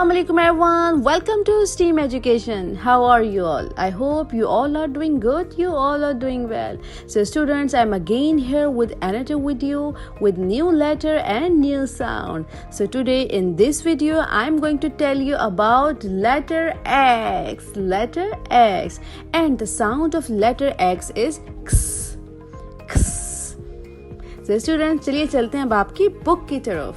Assalamu alaikum everyone. Welcome to STEAM Education. How are you all? I hope you all are doing good. You all are doing well. So students, I'm again here with another video with new letter and new sound. So today in this video, I'm going to tell you about letter X. Letter X. And the sound of letter X is x. X. So students, चलिए चलते हैं अब आपकी book की तरफ.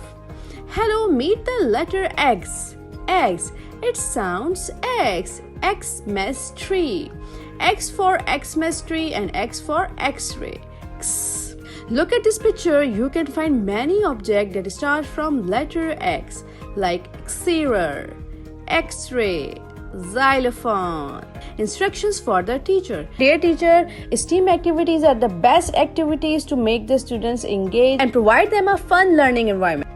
Hello, meet the letter X. X. It sounds X. Xmas tree. X for Xmas tree and X for X-ray. X. Look at this picture. You can find many objects that start from letter X, like Xerer, X-ray, xylophone. Instructions for the teacher. Dear teacher, STEAM activities are the best activities to make the students engage and provide them a fun learning environment.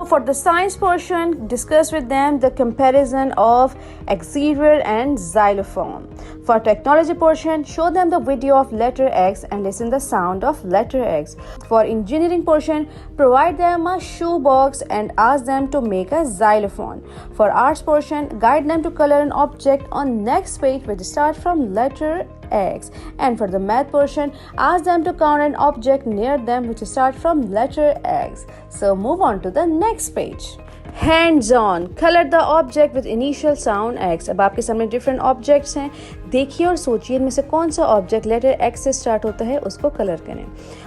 For the science portion, discuss with them the comparison of Xerer and xylophone. For technology portion, show them the video of letter X and listen the sound of letter X. For engineering portion, provide them a shoebox and ask them to make a xylophone. For arts portion, guide them to color an object on next page which start from letter X. And for the math portion, ask them to count an object near them which start from letter X. So move on to the next page. Hands on. Color the object with initial sound X. अब आपके सामने different objects हैं. देखिए और सोचिए इनमें से कौन सा object letter X से start होता है उसको color करें.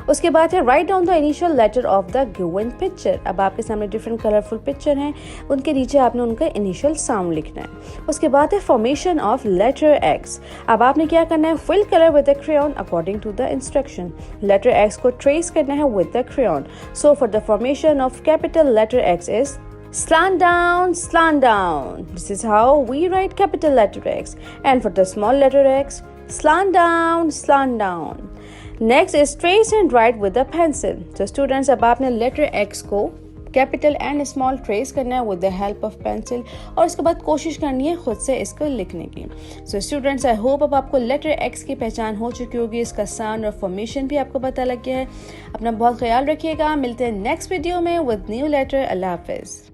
उसके बाद है write down the initial letter of the given picture. अब आपके सामने different colorful picture हैं. उनके नीचे आपने उनका initial sound लिखना है. उसके बाद है formation of letter X. अब आपने क्या करना है? Fill color with a crayon according to the instruction. Letter X को trace करना है with the crayon. So for the formation of capital letter X is slant down, slant down. This is how we write capital letter X. And for the small letter X, slant down, slant down. Next is trace and write with a pencil. So students, अब आपने letter X को capital and small trace करना है with the help of pencil और उसके बाद कोशिश करनी है खुद से इसको लिखने की. So students, I hope अब आपको letter X की पहचान हो चुकी होगी. इसका sound और formation भी आपको पता लग गया है. अपना बहुत ख्याल रखिएगा. मिलते हैं next video में with new letter. अल्लाह हाफिज़.